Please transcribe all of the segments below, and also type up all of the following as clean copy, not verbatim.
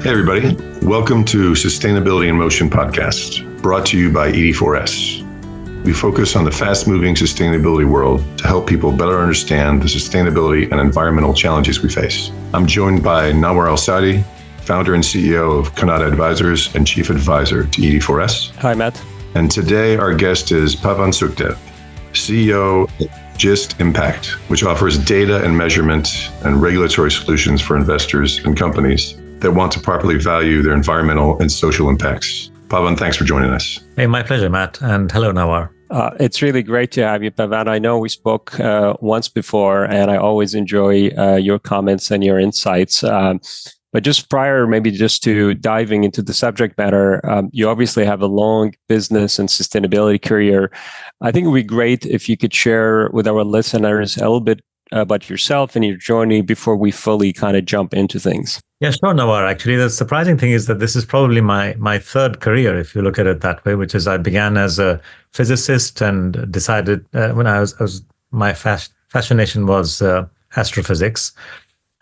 Hey, everybody. Welcome to Sustainability in Motion podcast, brought to you by ED4S. We focus on the fast-moving sustainability world to help people better understand the sustainability and environmental challenges we face. I'm joined by Nawar Alsaadi, founder and CEO of Kanata Advisors and chief advisor to ED4S. Hi, Matt. And today our guest is Pavan Sukhdev, CEO of Just Impact, which offers data and measurement and regulatory solutions for investors and companies that want to properly value their environmental and social impacts. Pavan, thanks for joining us. Hey, my pleasure, Matt. And hello, Nawar. It's really great to have you, Pavan. I know we spoke once before, and I always enjoy your comments and your insights. But just prior, maybe just to diving into the subject matter, you obviously have a long business and sustainability career. I think it would be great if you could share with our listeners a little bit about yourself and your journey before we fully kind of jump into things. Yeah, sure, Nawar. Actually, the surprising thing is that this is probably my third career, if you look at it that way, which is I began as a physicist and decided when I was my fascination was astrophysics.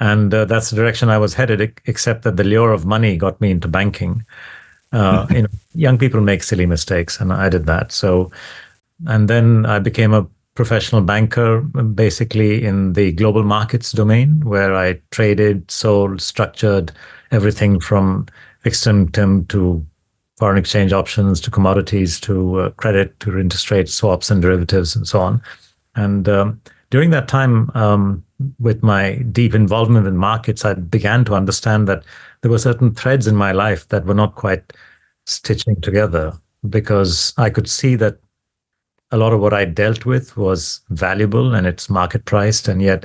And that's the direction I was headed, except that the lure of money got me into banking. Young people make silly mistakes, and I did that. And then I became a professional banker, basically in the global markets domain, where I traded, sold, structured everything from fixed income to foreign exchange options to commodities to credit to interest rate swaps and derivatives and so on. And during that time, with my deep involvement in markets, I began to understand that there were certain threads in my life that were not quite stitching together, because I could see that a lot of what I dealt with was valuable and it's market priced, and yet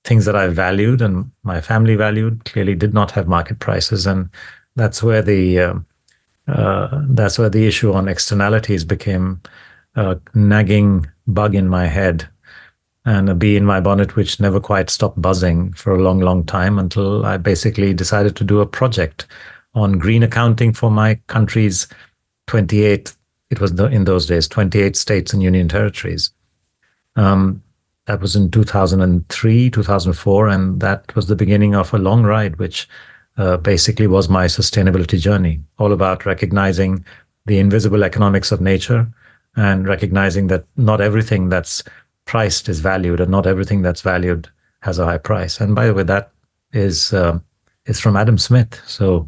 things that I valued and my family valued clearly did not have market prices. And that's where the issue on externalities became a nagging bug in my head and a bee in my bonnet, which never quite stopped buzzing for a long, long time, until I basically decided to do a project on green accounting for my country's 28, it was in those days, 28 states and union territories. That was in 2003, 2004, and that was the beginning of a long ride, which basically was my sustainability journey, all about recognizing the invisible economics of nature and recognizing that not everything that's priced is valued, and not everything that's valued has a high price. And by the way, that is from Adam Smith. So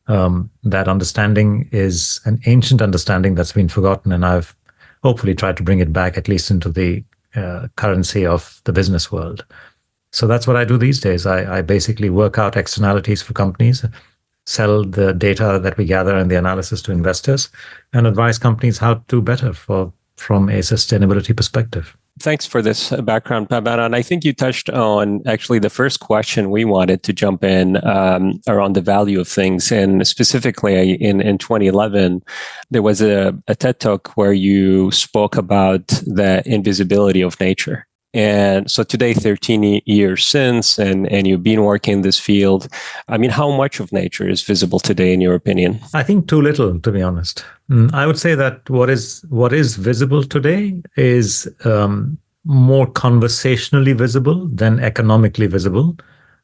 that understanding is an ancient understanding that's been forgotten, and I've hopefully tried to bring it back, at least into the currency of the business world. So that's what I do these days. I basically work out externalities for companies, sell the data that we gather and the analysis to investors, and advise companies how to do better from a sustainability perspective. Thanks for this background, Pavan. And I think you touched on actually the first question we wanted to jump in around the value of things. And specifically in 2011, there was a TED Talk where you spoke about the invisibility of nature. And so today, 13 years since, and you've been working in this field, I mean, how much of nature is visible today, in your opinion? I think too little, to be honest. I would say that what is visible today is more conversationally visible than economically visible.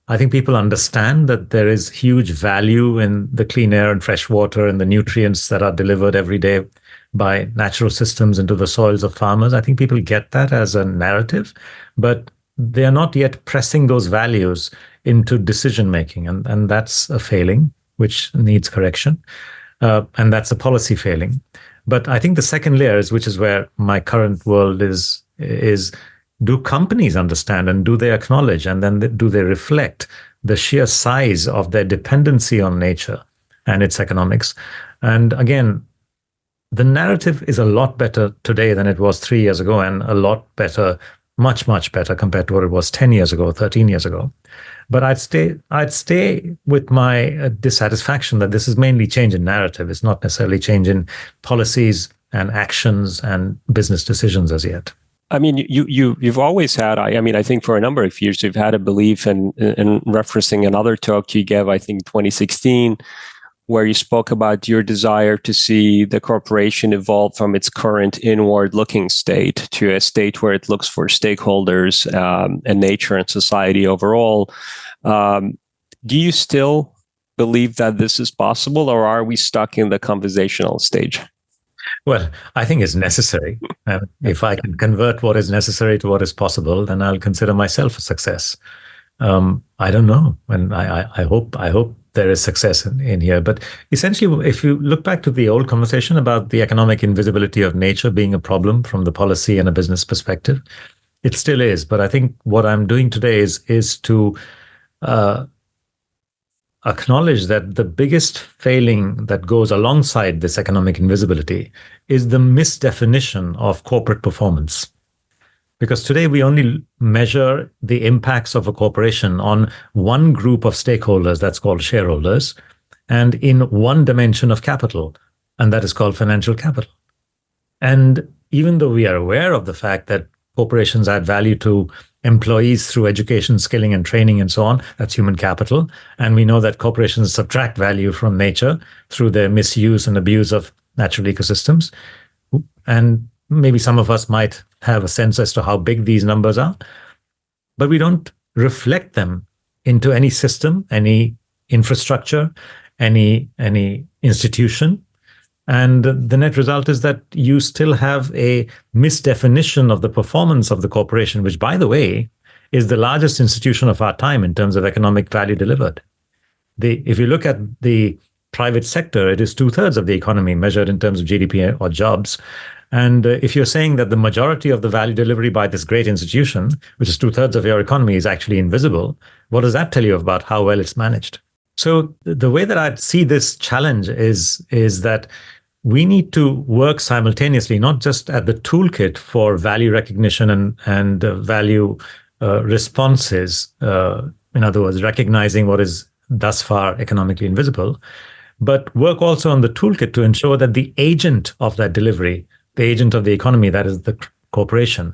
I think people understand that there is huge value in the clean air and fresh water and the nutrients that are delivered every day by natural systems into the soils of farmers. I think people get that as a narrative, but they are not yet pressing those values into decision making. And that's a failing, which needs correction. And that's a policy failing. But I think the second layer is, which is where my current world is do companies understand, and do they acknowledge, and then do they reflect the sheer size of their dependency on nature and its economics? And again, the narrative is a lot better today than it was 3 years ago, and a lot better, much, much better compared to what it was 10 years ago, 13 years ago. But I'd stay with my dissatisfaction that this is mainly change in narrative. It's not necessarily change in policies and actions and business decisions as yet. I mean, you've always had, I think for a number of years, you've had a belief in referencing another talk you gave, I think 2016, where you spoke about your desire to see the corporation evolve from its current inward-looking state to a state where it looks for stakeholders and nature and society overall. Do you still believe that this is possible, or are we stuck in the conversational stage? Well, I think it's necessary. And if I can convert what is necessary to what is possible, then I'll consider myself a success. I don't know, and I hope there is success in here. But essentially, if you look back to the old conversation about the economic invisibility of nature being a problem from the policy and a business perspective, it still is. But I think what I'm doing today is to acknowledge that the biggest failing that goes alongside this economic invisibility is the misdefinition of corporate performance. Because today we only measure the impacts of a corporation on one group of stakeholders, that's called shareholders, and in one dimension of capital, and that is called financial capital. And even though we are aware of the fact that corporations add value to employees through education, skilling, and training, and so on, that's human capital. And we know that corporations subtract value from nature through their misuse and abuse of natural ecosystems. And maybe some of us might have a sense as to how big these numbers are, but we don't reflect them into any system, any infrastructure, any institution. And the net result is that you still have a misdefinition of the performance of the corporation, which, by the way, is the largest institution of our time in terms of economic value delivered. If you look at the private sector, it is 2/3 of the economy measured in terms of GDP or jobs. And if you're saying that the majority of the value delivery by this great institution, which is 2/3 of your economy, is actually invisible, what does that tell you about how well it's managed? So the way that I see this challenge is that we need to work simultaneously, not just at the toolkit for value recognition and value responses, in other words, recognizing what is thus far economically invisible, but work also on the toolkit to ensure that the agent of that delivery, the agent of the economy, that is the corporation,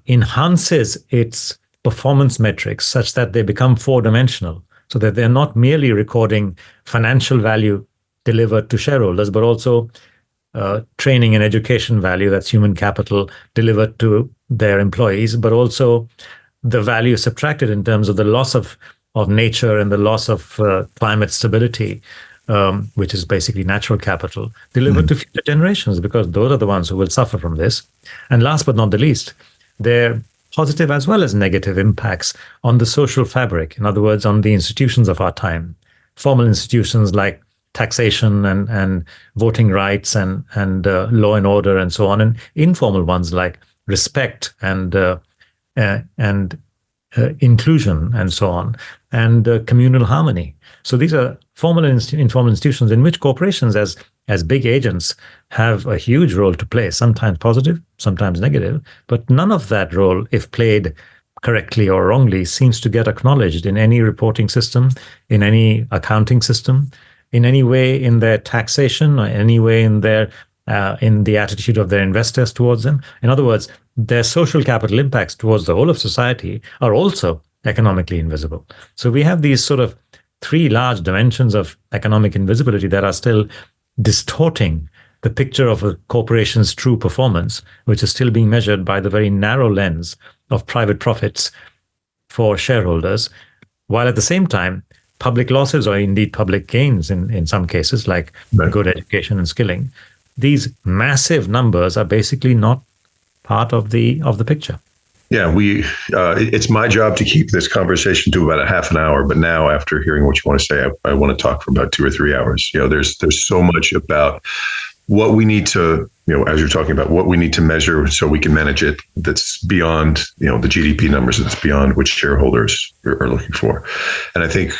enhances its performance metrics such that they become four-dimensional, so that they're not merely recording financial value delivered to shareholders, but also training and education value, that's human capital, delivered to their employees, but also the value subtracted in terms of the loss of nature and the loss of climate stability, which is basically natural capital, delivered to future generations, because those are the ones who will suffer from this. And last but not the least, their positive as well as negative impacts on the social fabric, in other words, on the institutions of our time, formal institutions like taxation and voting rights and law and order and so on, and informal ones like respect and inclusion and so on, and communal harmony. So these are formal and informal institutions in which corporations as big agents have a huge role to play, sometimes positive, sometimes negative, but none of that role, if played correctly or wrongly, seems to get acknowledged in any reporting system, in any accounting system, in any way in their taxation, or any way in their in the attitude of their investors towards them. In other words, their social capital impacts towards the whole of society are also economically invisible. So we have these sort of three large dimensions of economic invisibility that are still distorting the picture of a corporation's true performance, which is still being measured by the very narrow lens of private profits for shareholders, while at the same time, public losses or indeed public gains in some cases, like good education and skilling, these massive numbers are basically not part of the picture. Yeah, it's my job to keep this conversation to about a half an hour. But now, after hearing what you want to say, I want to talk for about 2 or 3 hours. There's so much about what we need to, as you're talking about, what we need to measure so we can manage it, that's beyond, the GDP numbers, that's beyond what shareholders are looking for. And I think,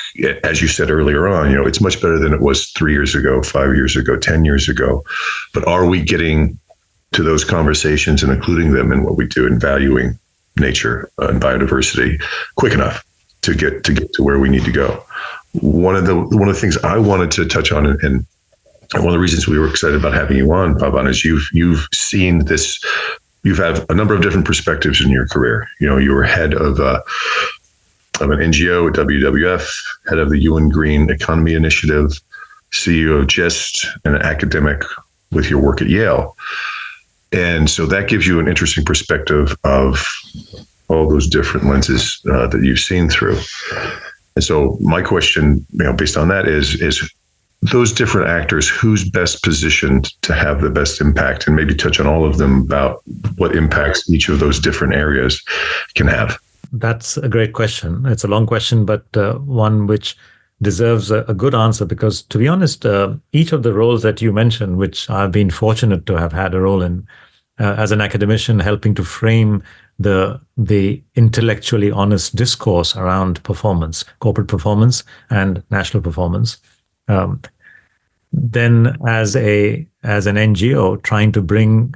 as you said earlier on, it's much better than it was 3 years ago, 5 years ago, 10 years ago. But are we getting to those conversations and including them in what we do in valuing nature and biodiversity quick enough to get to where we need to go? One of the things I wanted to touch on, and one of the reasons we were excited about having you on, Pavan, is you've seen this. You've had a number of different perspectives in your career. You were head of an NGO at WWF, head of the UN Green Economy Initiative, CEO of GIST, and an academic with your work at Yale. And so that gives you an interesting perspective of all those different lenses that you've seen through. And so my question, based on that is those different actors, who's best positioned to have the best impact, and maybe touch on all of them about what impacts each of those different areas can have? That's a great question. It's a long question, but one which deserves a good answer, because to be honest, each of the roles that you mentioned, which I've been fortunate to have had a role in as an academician, helping to frame the intellectually honest discourse around performance, corporate performance and national performance. Then as an NGO, trying to bring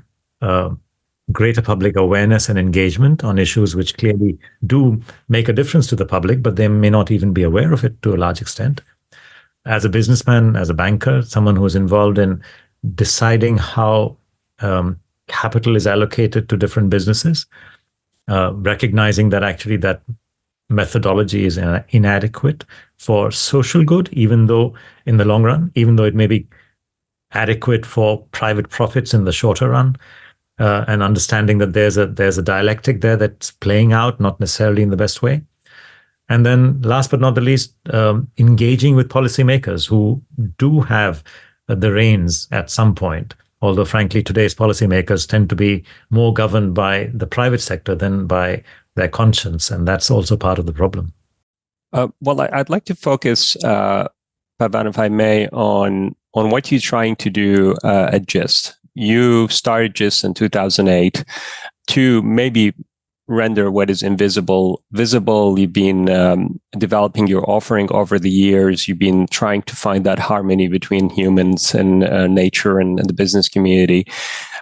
greater public awareness and engagement on issues which clearly do make a difference to the public, but they may not even be aware of it to a large extent. As a businessman, as a banker, someone who is involved in deciding how capital is allocated to different businesses, recognizing that actually that methodology is inadequate for social good, even though in the long run, even though it may be adequate for private profits in the shorter run, and understanding that there's a dialectic there that's playing out, not necessarily in the best way. And then last but not the least, engaging with policymakers who do have the reins at some point. Although frankly, today's policymakers tend to be more governed by the private sector than by their conscience. And that's also part of the problem. Well, I'd like to focus, Pavan, if I may, on what you're trying to do at GIST. You started GIST in 2008 to maybe render what is invisible visible. You've been developing your offering over the years. You've been trying to find that harmony between humans and nature and the business community.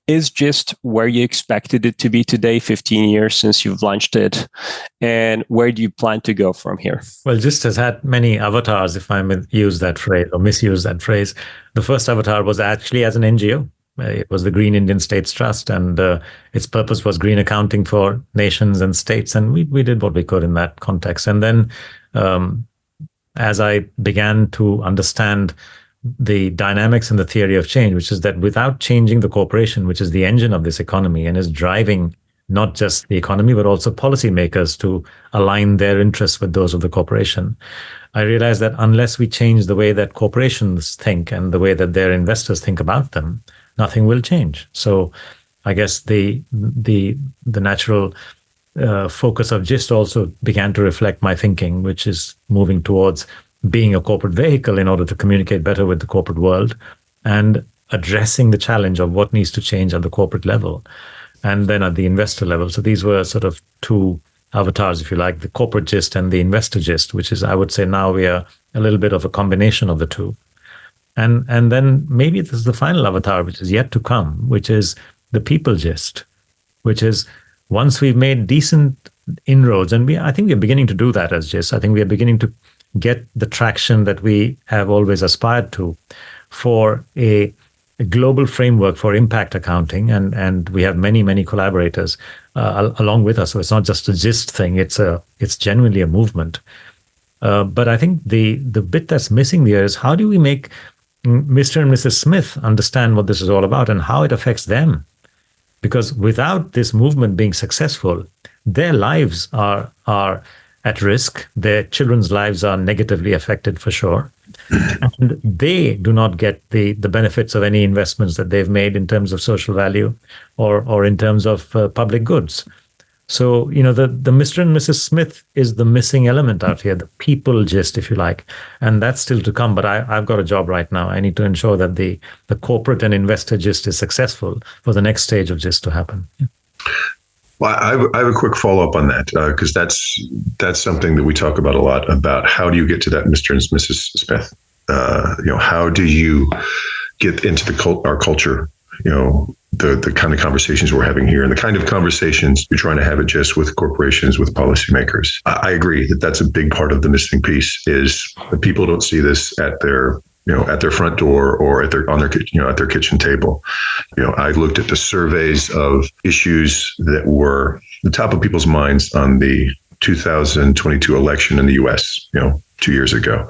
Is GIST where you expected it to be today, 15 years since you've launched it? And where do you plan to go from here? Well, GIST has had many avatars, if I may use that phrase or misuse that phrase. The first avatar was actually as an NGO. It was the Green Indian States Trust, and its purpose was green accounting for nations and states. And we did what we could in that context. And then as I began to understand the dynamics and the theory of change, which is that without changing the corporation, which is the engine of this economy and is driving not just the economy, but also policymakers to align their interests with those of the corporation, I realized that unless we change the way that corporations think and the way that their investors think about them, nothing will change. So I guess the natural focus of GIST also began to reflect my thinking, which is moving towards being a corporate vehicle in order to communicate better with the corporate world and addressing the challenge of what needs to change at the corporate level and then at the investor level. So these were sort of two avatars, if you like, the corporate GIST and the investor GIST, which is, I would say now we are a little bit of a combination of the two. And then maybe this is the final avatar, which is yet to come, which is the people GIST, which is once we've made decent inroads, and I think we're beginning to do that as GIST. I think we are beginning to get the traction that we have always aspired to for a global framework for impact accounting. And we have many, many collaborators along with us. So it's not just a GIST thing, it's genuinely a movement. But I think the bit that's missing there is how do we make Mr. and Mrs. Smith understand what this is all about and how it affects them? Because without this movement being successful, their lives are at risk. Their children's lives are negatively affected for sure. And they do not get the benefits of any investments that they've made in terms of social value or in terms of public goods. So, the Mr. and Mrs. Smith is the missing element out here, the people GIST, if you like. And that's still to come. But I've got a job right now. I need to ensure that the corporate and investor GIST is successful for the next stage of GIST to happen. Yeah. Well, I have a quick follow-up on that, because that's something that we talk about a lot, about how do you get to that Mr. and Mrs. Smith? How do you get into our culture? The kind of conversations we're having here and the kind of conversations you're trying to have it just with corporations, with policymakers. I agree that that's a big part of the missing piece is that people don't see this at their front door or at their kitchen table. I looked at the surveys of issues that were the top of people's minds on the 2022 election in the U.S., 2 years ago.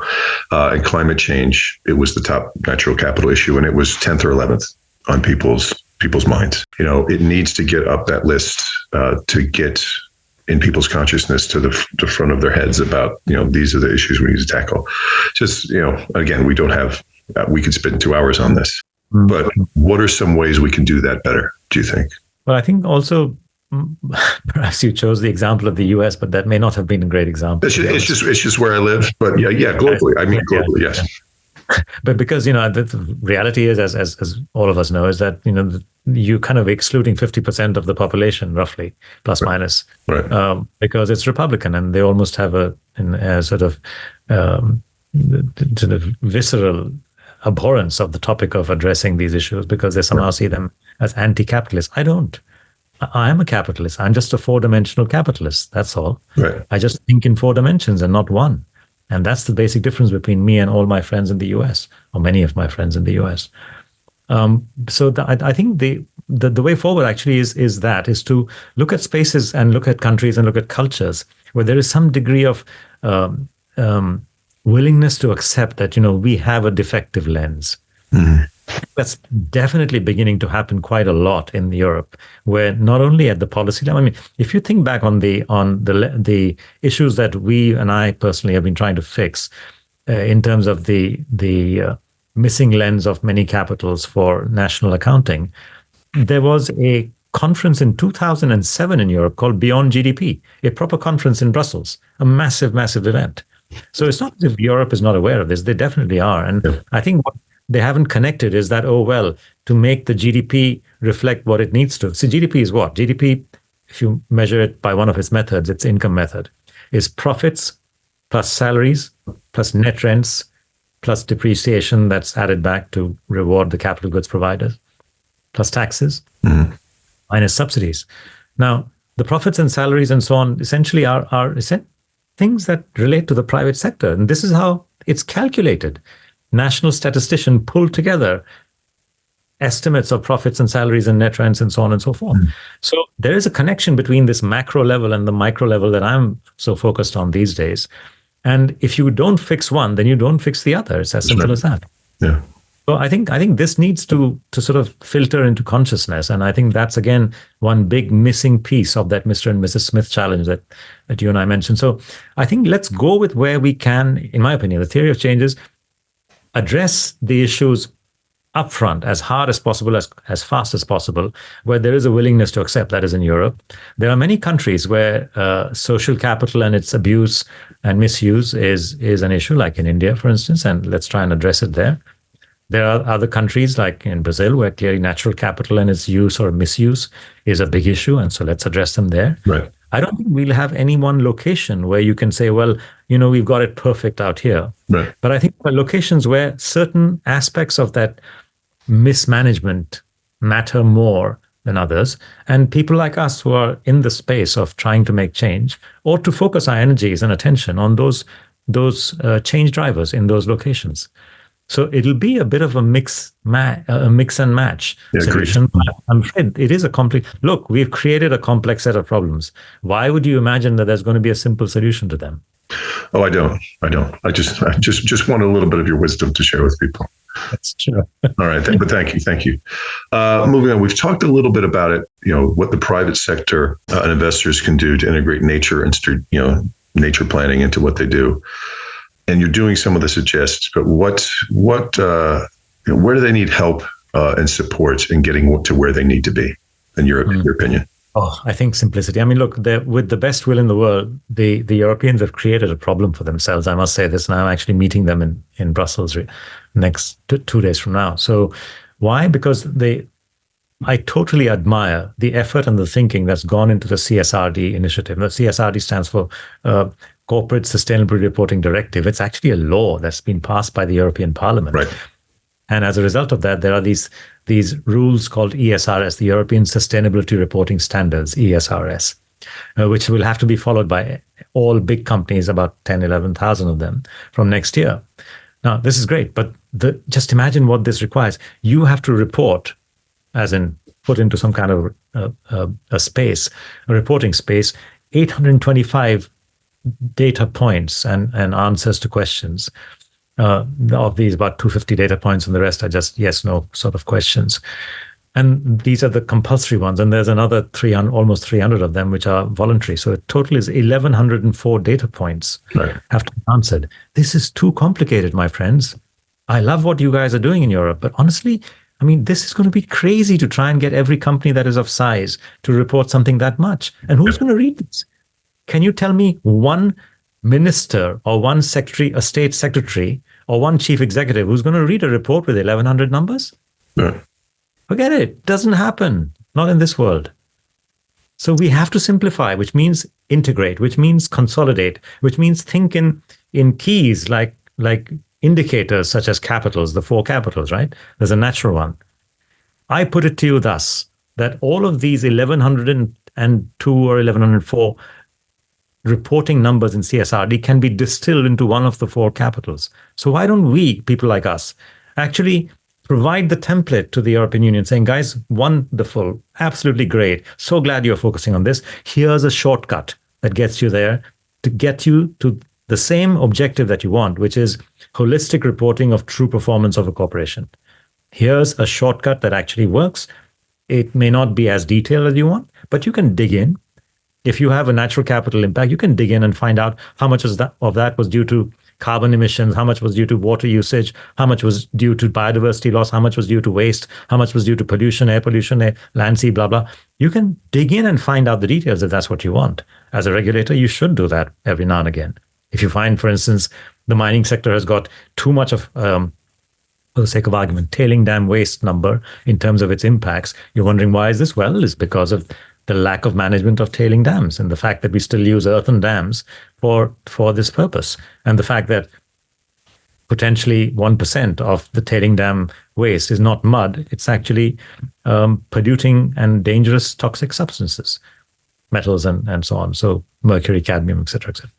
And climate change, it was the top natural capital issue, and it was 10th or 11th on people's minds. It needs to get up that list to get in people's consciousness to the front of their heads about, these are the issues we need to tackle. Just, again, we don't have, we could spend 2 hours on this, but what are some ways we can do that better, do you think? Well, I think also, perhaps you chose the example of the US, but that may not have been a great example. It's just where I live, but yeah, globally. I mean, globally, yes. But because, the reality is, as all of us know, is that, you kind of excluding 50% of the population, roughly, plus minus, right. Because it's Republican and they almost have a sort of visceral abhorrence of the topic of addressing these issues because they somehow see them as anti-capitalist. I don't. I am a capitalist. I'm just a four-dimensional capitalist. That's all. Right. I just think in 4 dimensions and not one. And that's the basic difference between me and all my friends in the US, or many of my friends in the US. I think the way forward actually is to look at spaces and look at countries and look at cultures where there is some degree of willingness to accept that, we have a defective lens. Mm-hmm. That's definitely beginning to happen quite a lot in Europe, where not only at the policy level. I mean, if you think back on the issues that we and I personally have been trying to fix in terms of the missing lens of many capitals for national accounting, there was a conference in 2007 in Europe called Beyond GDP, a proper conference in Brussels, a massive, massive event. So it's not as if Europe is not aware of this; they definitely are, and I think what they haven't connected is that, to make the GDP reflect what it needs to. So GDP is what? GDP, if you measure it by one of its methods, its income method, is profits plus salaries plus net rents plus depreciation that's added back to reward the capital goods providers, plus taxes, minus subsidies. Now, the profits and salaries and so on essentially are things that relate to the private sector. And this is how it's calculated. National statistician pulled together estimates of profits and salaries and net rents and so on and so forth. So there is a connection between this macro level and the micro level that I'm so focused on these days. And if you don't fix one, then you don't fix the other. It's as simple as that. Yeah. So I think this needs to sort of filter into consciousness. And I think that's, again, one big missing piece of that Mr. and Mrs. Smith challenge that you and I mentioned. So I think let's go with where we can, in my opinion. The theory of change is address the issues upfront as hard as possible, as fast as possible, where there is a willingness to accept. That is in Europe. There are many countries where social capital and its abuse and misuse is an issue, like in India, for instance, and let's try and address it there. There are other countries like in Brazil where clearly natural capital and its use or misuse is a big issue, and so let's address them there. Right. I don't think we'll have any one location where you can say, well, we've got it perfect out here. Right. But I think there are locations where certain aspects of that mismanagement matter more than others. And people like us who are in the space of trying to make change, or to focus our energies and attention on those change drivers in those locations. So it'll be a bit of a mix and match solution. I'm afraid it is a complex. Look, we've created a complex set of problems. Why would you imagine that there's going to be a simple solution to them? Oh, I don't. I just want a little bit of your wisdom to share with people. That's true. All right, but thank you. Moving on, we've talked a little bit about it. What the private sector and investors can do to integrate nature and nature planning into what they do. And you're doing some of the suggests, but where do they need help and support in getting to where they need to be, in your opinion? Oh, I think simplicity. I mean, look, with the best will in the world, the Europeans have created a problem for themselves. I must say this, and I'm actually meeting them in Brussels next 2 days from now. So why? Because I totally admire the effort and the thinking that's gone into the CSRD initiative. The CSRD stands for Corporate Sustainability Reporting Directive. It's actually a law that's been passed by the European Parliament. Right. And as a result of that, there are these rules called ESRS, the European Sustainability Reporting Standards, ESRS, which will have to be followed by all big companies, about 10, 11,000 of them from next year. Now, this is great, but just imagine what this requires. You have to report, as in put into some kind of a reporting space, 825 data points and answers to questions. Of these, about 250 data points, and the rest are just yes, no sort of questions. And these are the compulsory ones. And there's another 300, almost 300 of them, which are voluntary. So the total is 1,104 data points have to be answered. This is too complicated, my friends. I love what you guys are doing in Europe, but honestly, I mean, this is going to be crazy to try and get every company that is of size to report something that much. And who's going to read this? Can you tell me one minister or one secretary, a state secretary, or one chief executive who's going to read a report with 1,100 numbers? Yeah. Forget it. Doesn't happen. Not in this world. So we have to simplify, which means integrate, which means consolidate, which means think in keys like indicators such as capitals, the 4 capitals, right? There's a natural one. I put it to you thus, that all of these 1,102 or 1,104 reporting numbers in CSRD can be distilled into one of the 4 capitals. So why don't we, people like us, actually provide the template to the European Union saying, guys, wonderful, absolutely great. So glad you're focusing on this. Here's a shortcut that gets you there to get you to the same objective that you want, which is holistic reporting of true performance of a corporation. Here's a shortcut that actually works. It may not be as detailed as you want, but you can dig in. If you have a natural capital impact, you can dig in and find out how much of that was due to carbon emissions, how much was due to water usage, how much was due to biodiversity loss, how much was due to waste, how much was due to pollution, air pollution, land, sea, blah, blah. You can dig in and find out the details if that's what you want. As a regulator, you should do that every now and again. If you find, for instance, the mining sector has got too much of, for the sake of argument, tailing dam waste number in terms of its impacts, you're wondering why is this? Well, it's because of the lack of management of tailing dams and the fact that we still use earthen dams for this purpose. And the fact that potentially 1% of the tailing dam waste is not mud, it's actually polluting and dangerous toxic substances, metals and so on. So mercury, cadmium, et cetera, et cetera.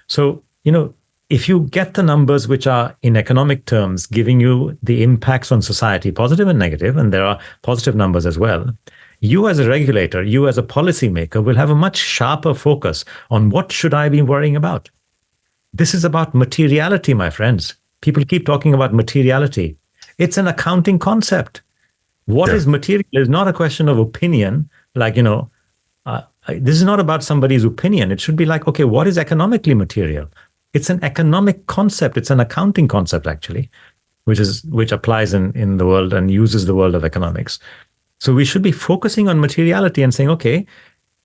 So, if you get the numbers which are in economic terms giving you the impacts on society, positive and negative, and there are positive numbers as well, you as a regulator, you as a policymaker will have a much sharper focus on what should I be worrying about. This is about materiality, my friends. People keep talking about materiality. It's an accounting concept. What is material is not a question of opinion, like, this is not about somebody's opinion. It should be like, okay, what is economically material? It's an economic concept. It's an accounting concept, actually, which applies in the world and uses the world of economics. So we should be focusing on materiality and saying, okay,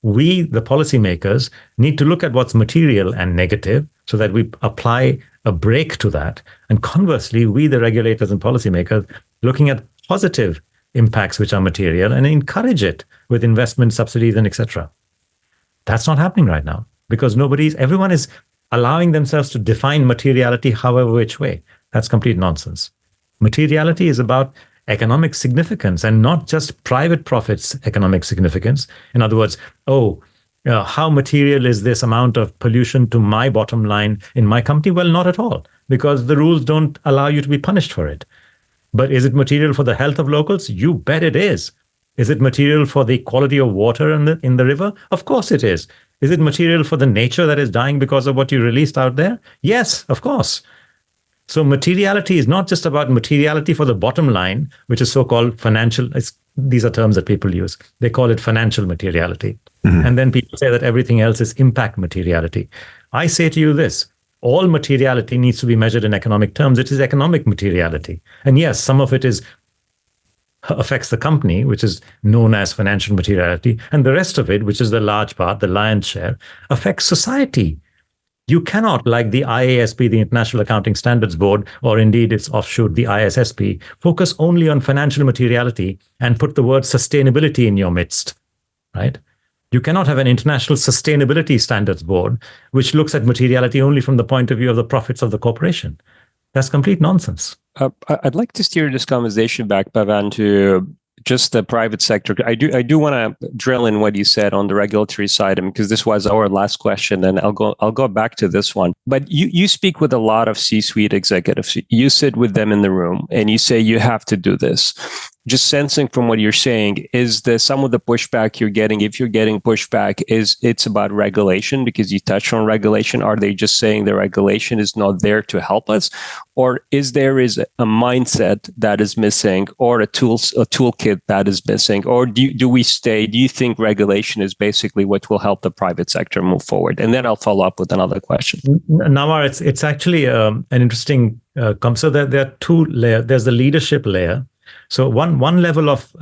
we, the policymakers, need to look at what's material and negative so that we apply a brake to that. And conversely, we, the regulators and policymakers, looking at positive impacts which are material and encourage it with investment subsidies and etc. That's not happening right now because everyone is allowing themselves to define materiality however which way. That's complete nonsense. Materiality is about economic significance and not just private profits economic significance. In other words, how material is this amount of pollution to my bottom line in my company? Well, not at all, because the rules don't allow you to be punished for it. But is it material for the health of locals? You bet it is. Is it material for the quality of water in the river? Of course it is. Is it material for the nature that is dying because of what you released out there? Yes, of course. So materiality is not just about materiality for the bottom line, which is so-called financial. These are terms that people use. They call it financial materiality. Mm-hmm. And then people say that everything else is impact materiality. I say to you this, all materiality needs to be measured in economic terms. It is economic materiality. And yes, some of it affects the company, which is known as financial materiality. And the rest of it, which is the large part, the lion's share, affects society. You cannot, like the IASB, the International Accounting Standards Board, or indeed its offshoot, the ISSB, focus only on financial materiality and put the word sustainability in your midst, right? You cannot have an International Sustainability Standards Board, which looks at materiality only from the point of view of the profits of the corporation. That's complete nonsense. I'd like to steer this conversation back, Pavan, to just the private sector. I do want to drill in what you said on the regulatory side, because this was our last question, and I'll go back to this one. But you speak with a lot of C-suite executives. You sit with them in the room, and you say you have to do this. just sensing from what you're saying, is some of the pushback you're getting, if you're getting pushback, it's about regulation because you touched on regulation? Are they just saying the regulation is not there to help us? Or is a mindset that is missing, or a toolkit that is missing? Or do you think regulation is basically what will help the private sector move forward? And then I'll follow up with another question. Nawar, it's actually an interesting so there are two layers. There's the leadership layer. So one level of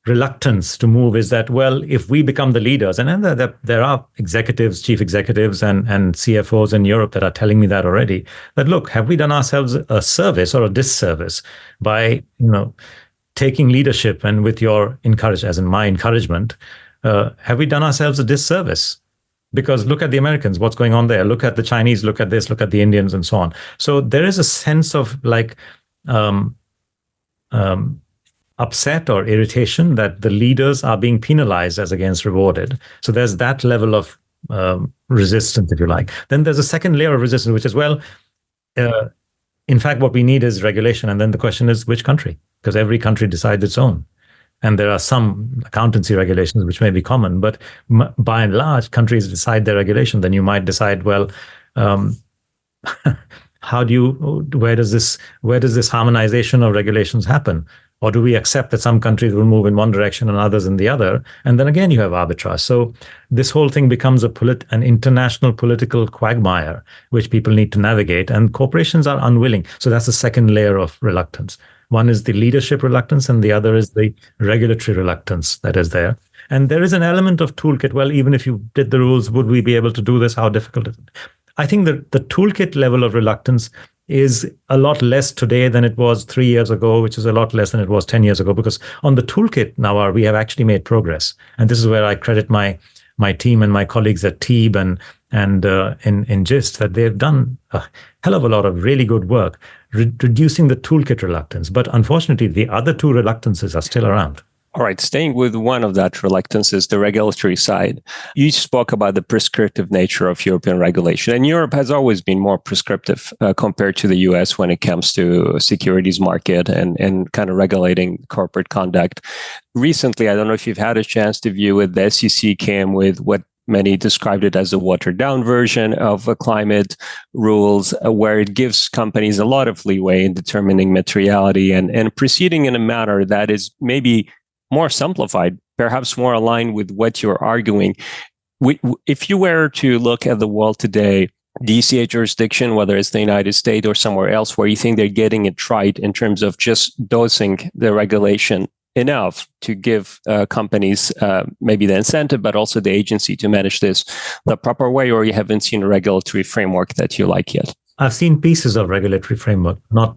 reluctance to move is that, well, if we become the leaders, and then there are executives, chief executives, and CFOs in Europe that are telling me that already, that look, have we done ourselves a service or a disservice by taking leadership, and with your my encouragement, have we done ourselves a disservice? Because look at the Americans, what's going on there? Look at the Chinese, look at this, look at the Indians, and so on. So there is a sense of upset or irritation that the leaders are being penalized as against rewarded. So there's that level of resistance, if you like. Then there's a second layer of resistance, which is, in fact, what we need is regulation. And then the question is, which country? Because every country decides its own. And there are some accountancy regulations which may be common, but by and large, countries decide their regulation. Then you might decide, well, where does this harmonization of regulations happen? Or do we accept that some countries will move in one direction and others in the other? And then again, you have arbitrage. So this whole thing becomes an international political quagmire, which people need to navigate, and corporations are unwilling. So that's the second layer of reluctance. One is the leadership reluctance, and the other is the regulatory reluctance that is there. And there is an element of toolkit. Well, even if you did the rules, would we be able to do this? How difficult is it? I think that the toolkit level of reluctance is a lot less today than it was 3 years ago, which is a lot less than it was 10 years ago, because on the toolkit now, we have actually made progress. And this is where I credit my team and my colleagues at TEEB and in GIST, that they've done a hell of a lot of really good work reducing the toolkit reluctance. But unfortunately, the other two reluctances are still around. All right, staying with one of that reluctances, the regulatory side. You spoke about the prescriptive nature of European regulation, and Europe has always been more prescriptive compared to the US when it comes to securities market and kind of regulating corporate conduct. Recently, I don't know if you've had a chance to view it, the SEC came with what many described it as a watered-down version of climate rules, where it gives companies a lot of leeway in determining materiality and proceeding in a manner that is maybe more simplified, perhaps more aligned with what you're arguing. If you were to look at the world today, do you see a jurisdiction, whether it's the United States or somewhere else, where you think they're getting it right in terms of just dosing the regulation enough to give companies maybe the incentive, but also the agency to manage this the proper way, or you haven't seen a regulatory framework that you like yet? I've seen pieces of regulatory framework, not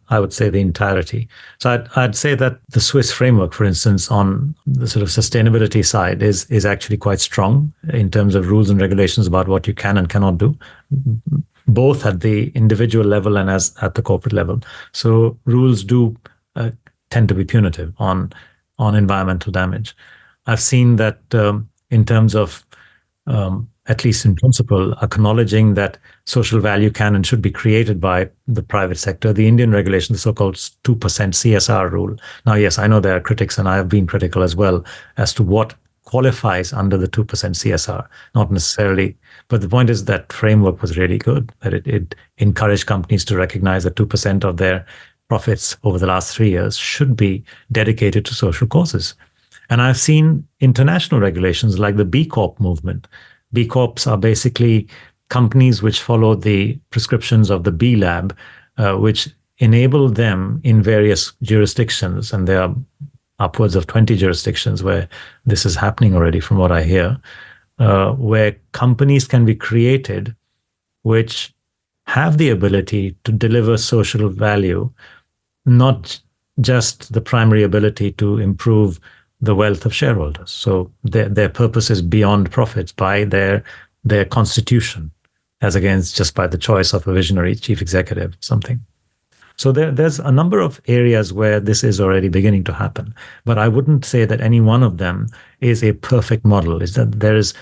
I would say the entirety. So I'd say that the Swiss framework, for instance, on the sort of sustainability side is actually quite strong in terms of rules and regulations about what you can and cannot do, both at the individual level and at the corporate level. So rules do tend to be punitive on environmental damage. I've seen that in terms of at least in principle, acknowledging that social value can and should be created by the private sector. The Indian regulation, the so-called 2% CSR rule. Now, yes, I know there are critics, and I have been critical as well, as to what qualifies under the 2% CSR, not necessarily. But the point is that framework was really good, that it encouraged companies to recognize that 2% of their profits over the last 3 years should be dedicated to social causes. And I've seen international regulations like the B Corp movement. B Corps are basically companies which follow the prescriptions of the B Lab, which enable them in various jurisdictions, and there are upwards of 20 jurisdictions where this is happening already, from what I hear, where companies can be created which have the ability to deliver social value, not just the primary ability to improve the wealth of shareholders. So their purpose is beyond profits by their constitution, as against just by the choice of a visionary chief executive or something. So there's a number of areas where this is already beginning to happen, but I wouldn't say that any one of them is a perfect model. Is that there is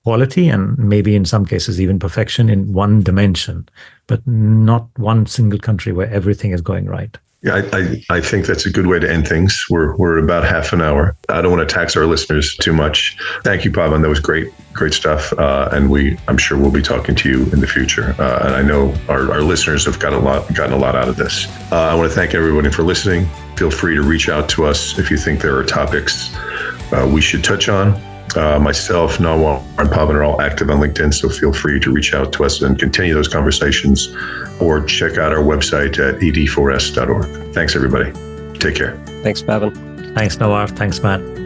quality and maybe in some cases even perfection in one dimension, but not one single country where everything is going right. Yeah, I think that's a good way to end things. We're about half an hour. I don't want to tax our listeners too much. Thank you, Pavan. That was great stuff. And I'm sure we'll be talking to you in the future. And I know our listeners have gotten a lot out of this. I want to thank everybody for listening. Feel free to reach out to us if you think there are topics we should touch on. Myself, Nawar, and Pavan are all active on LinkedIn, so feel free to reach out to us and continue those conversations, or check out our website at ed4s.org. Thanks, everybody. Take care. Thanks, Pavan. Thanks, Nawar. Thanks, Matt.